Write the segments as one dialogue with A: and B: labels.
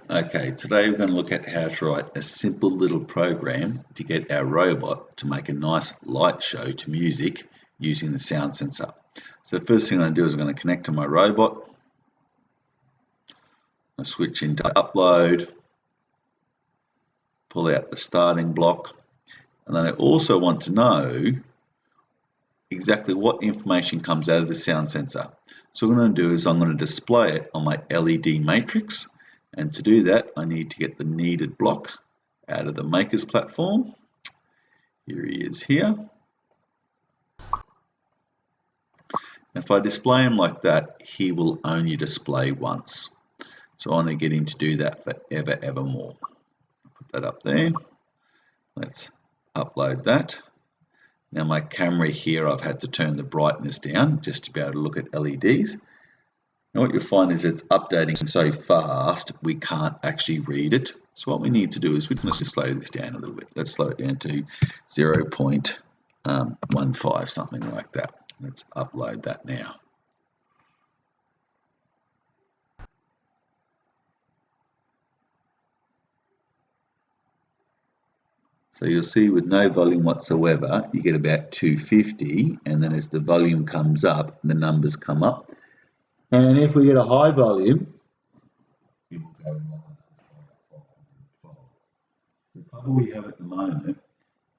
A: Okay, today we're going to look at how to write a simple little program to get our robot to make a nice light show to music using the sound sensor. So the first thing I'm going to do is I'm going to connect to my robot. I switch into upload, pull out the starting block, and then I also want to know exactly what information comes out of the sound sensor. So what I'm going to do is I'm going to display it on my LED matrix. And to do that, I need to get the needed block out of the Makers platform. Here he is here. If I display him like that, he will only display once. So I want to get him to do that forever, evermore. Put that up there. Let's upload that. Now my camera here, I've had to turn the brightness down just to be able to look at LEDs. And what you'll find is it's updating so fast, we can't actually read it. So what we need to do is let's just slow this down a little bit. Let's slow it down to 0.15, something like that. Let's upload that now. So you'll see with no volume whatsoever, you get about 250, and then as the volume comes up, the numbers come up. And if we get a high volume, it will go right up to 512. So the trouble we have at the moment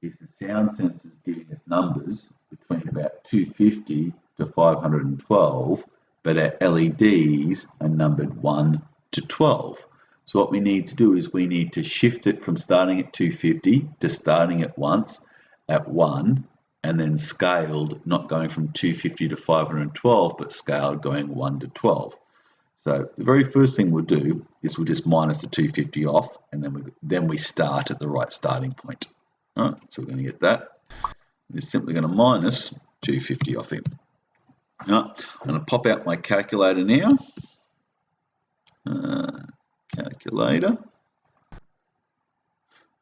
A: is the sound sensors giving us numbers between about 250 to 512, but our LEDs are numbered 1 to 12. So what we need to do is we need to shift it from starting at 250 to starting at once at 1, and then scaled, not going from 250 to 512, but scaled going 1 to 12. So the very first thing we'll do is we'll just minus the 250 off, and then we start at the right starting point. All right, so we're going to get that. We're simply going to minus 250 off him. All right, I'm going to pop out my calculator now. Calculator.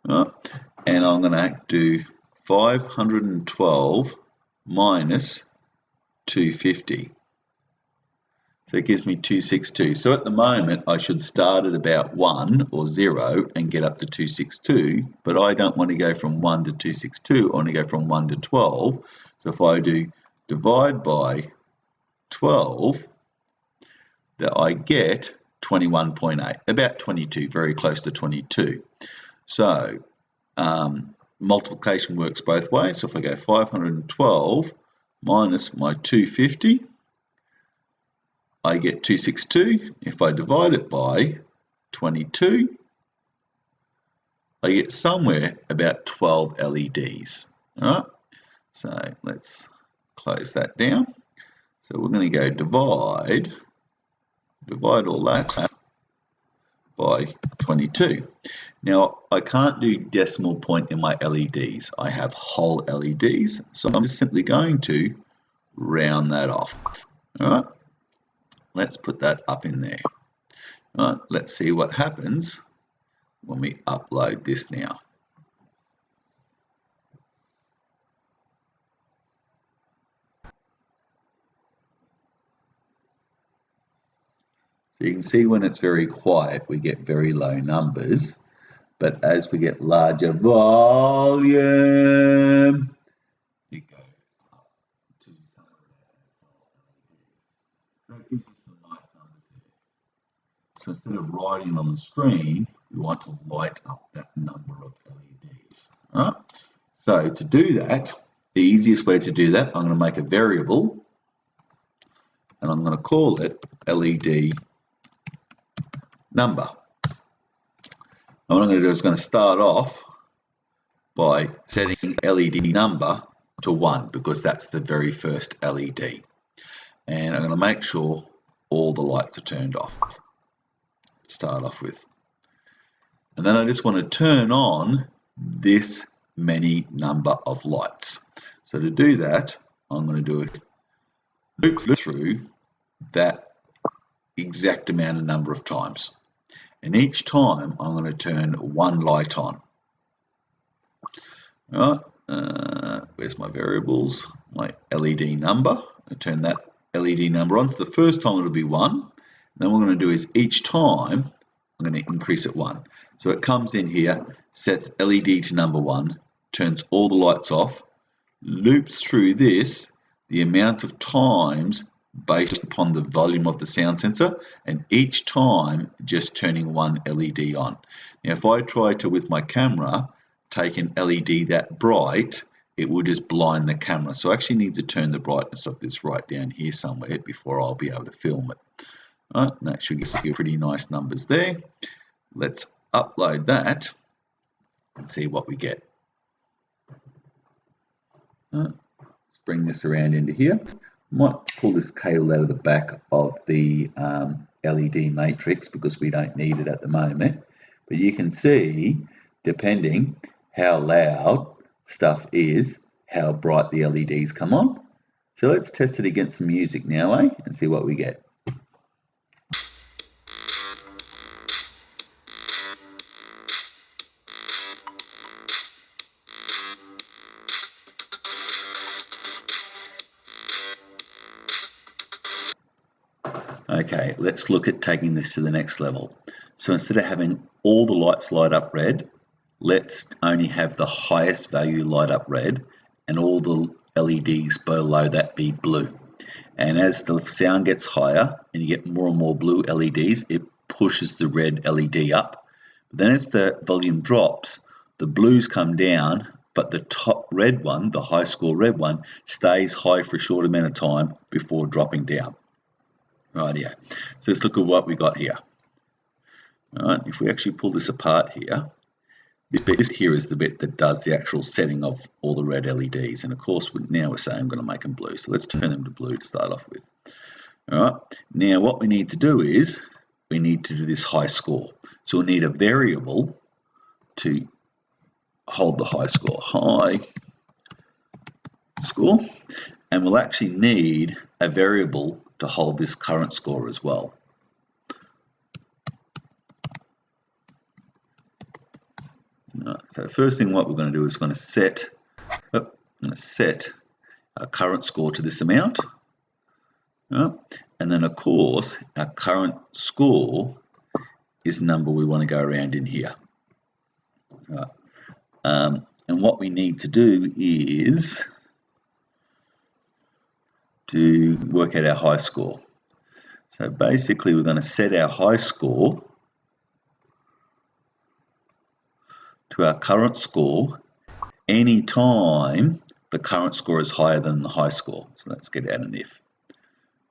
A: All right, and I'm going to do 512 minus 250. So it gives me 262. So at the moment, I should start at about 1 or 0 and get up to 262, but I don't want to go from 1 to 262. I want to go from 1 to 12. So if I do divide by 12, that I get 21.8, about 22, very close to 22. So multiplication works both ways. So if I go 512 minus my 250, I get 262. If I divide it by 22, I get somewhere about 12 LEDs. All right, so let's close that down. So we're going to go divide all that by 22. Now, I can't do decimal point in my LEDs. I have whole LEDs, so I'm just simply going to round that off. All right, let's put that up in there. All right, let's see what happens when we upload this now. So you can see when it's very quiet, we get very low numbers. But as we get larger volume, it goes up to somewhere around 12 LEDs. So it gives us some nice numbers there. So instead of writing on the screen, we want to light up that number of LEDs. All right? So to do that, the easiest way to do that, I'm going to make a variable, and I'm going to call it LED number. And what I'm going to do is going to start off by setting LED number to 1, because that's the very first LED. And I'm going to make sure all the lights are turned off to start off with. And then I just want to turn on this many number of lights. So to do that, I'm going to do a loop through that exact amount of number of times. And each time I'm going to turn one light on. All right, where's my variables? My LED number. I turn that LED number on. So the first time it'll be 1. Then what I'm going to do is each time I'm I'm going to increase it 1. So it comes in here, sets LED to number 1, turns all the lights off, loops through this the amount of times based upon the volume of the sound sensor, and each time just turning one LED on. Now if I try to, with my camera, take an LED that bright, it will just blind the camera. So I actually need to turn the brightness of this right down here somewhere before I'll be able to film it. All right, that should give you pretty nice numbers there. Let's upload that and see what we get. Let's bring this around into here. Might pull this cable out of the back of the LED matrix because we don't need it at the moment. But you can see, depending how loud stuff is, how bright the LEDs come on. So let's test it against some music now, and see what we get. Okay, let's look at taking this to the next level. So instead of having all the lights light up red, let's only have the highest value light up red and all the LEDs below that be blue. And as the sound gets higher and you get more and more blue LEDs, it pushes the red LED up. But then as the volume drops, the blues come down, but the top red one, the high score red one, stays high for a short amount of time before dropping down. Right here. So let's look at what we got here. All right, if we actually pull this apart here, this bit here is the bit that does the actual setting of all the red LEDs. And of course, now we're saying I'm going to make them blue. So let's turn them to blue to start off with. All right, now what we need to do is we need to do this high score. So we'll need a variable to hold the high score. High score. And we'll actually need a variable to hold this current score as well. So the first thing what we're going to do is going to set our current score to this amount. And then of course our current score is the number we want to go around in here. And what we need to do is to work out our high score. So basically we're going to set our high score to our current score anytime the current score is higher than the high score. So let's get out an if.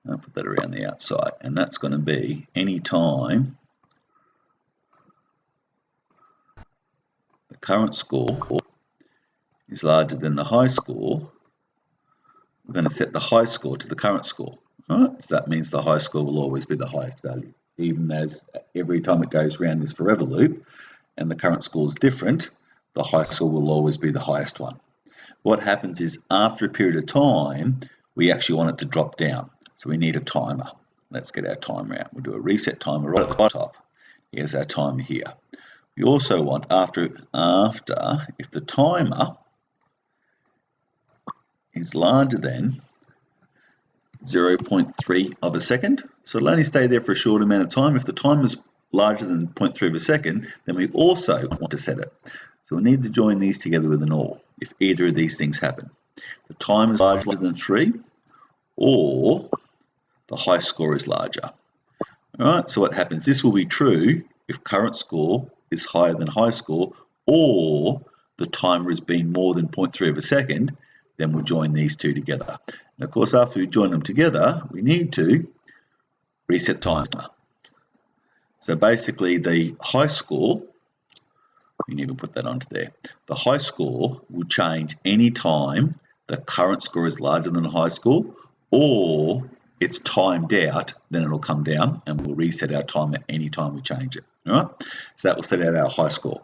A: I'll put that around the outside, and that's going to be anytime the current score is larger than the high score, we're going to set the high score to the current score. All right? So that means the high score will always be the highest value, even as every time it goes around this forever loop and the current score is different, the high score will always be the highest one. What happens is after a period of time, we actually want it to drop down. So we need a timer. Let's get our timer out. We'll do a reset timer right at the top. Here's our timer here. We also want after if the timer is larger than 0.3 of a second, so it'll only stay there for a short amount of time. If the time is larger than 0.3 of a second, then we also want to set it. So we need to join these together with an OR if either of these things happen. The time is larger than 3, or the high score is larger. All right, so what happens? This will be true if current score is higher than high score, or the timer has been more than 0.3 of a second, then we'll join these two together. And of course, after we join them together, we need to reset timer. So basically the high score, we need to put that onto there. The high score will change any time the current score is larger than the high score, or it's timed out, then it'll come down and we'll reset our timer any time we change it. All right, so that will set out our high score.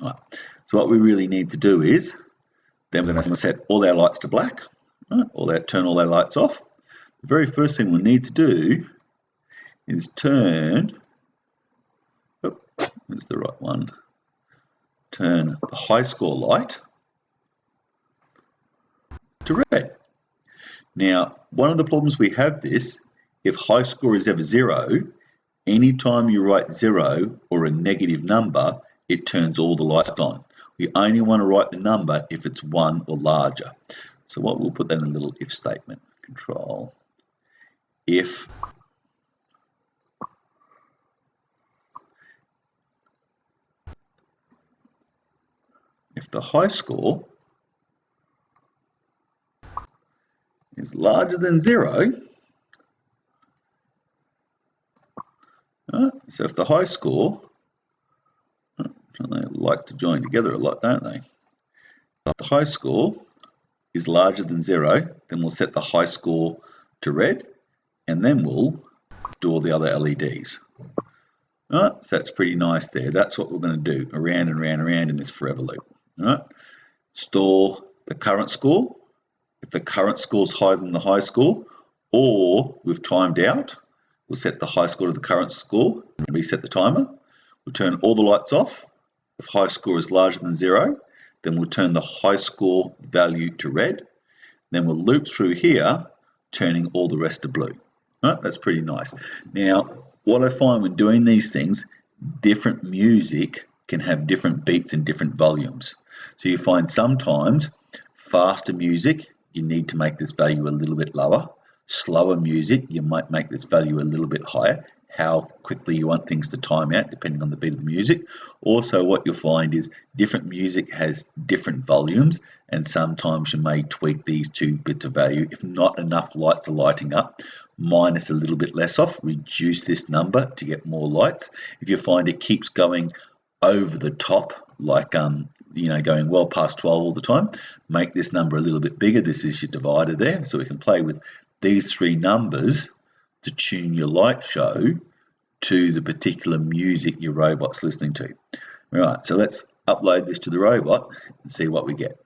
A: All right, so what we really need to do is then we're going to set all our lights to black, right? Turn all our lights off. The very first thing we need to do is turn, where's the right one? Turn the high score light to red. Now, one of the problems we have this, if high score is ever 0, anytime you write 0 or a negative number, it turns all the lights on. We only want to write the number if it's 1 or larger. So what we'll put that in a little if statement. Control if the high score is larger than 0, so if the high score, they like to join together a lot, don't they? If the high score is larger than 0, then we'll set the high score to red, and then we'll do all the other LEDs. So that's pretty nice there. That's what we're going to do, around and around and around in this forever loop. Store the current score. If the current score is higher than the high score, or we've timed out, we'll set the high score to the current score and reset the timer. We'll turn all the lights off. If high score is larger than 0, then we'll turn the high score value to red. Then we'll loop through here, turning all the rest to blue. That's pretty nice. Now, what I find when doing these things, different music can have different beats and different volumes. So you find sometimes faster music, you need to make this value a little bit lower. Slower music, you might make this value a little bit higher. How quickly you want things to time out, depending on the beat of the music. Also, what you'll find is different music has different volumes, and sometimes you may tweak these 2 bits of value. If not enough lights are lighting up, minus a little bit less off, reduce this number to get more lights. If you find it keeps going over the top, like going well past 12 all the time, make this number a little bit bigger. This is your divider there, so we can play with these 3 numbers to tune your light show to the particular music your robot's listening to. All right, so let's upload this to the robot and see what we get.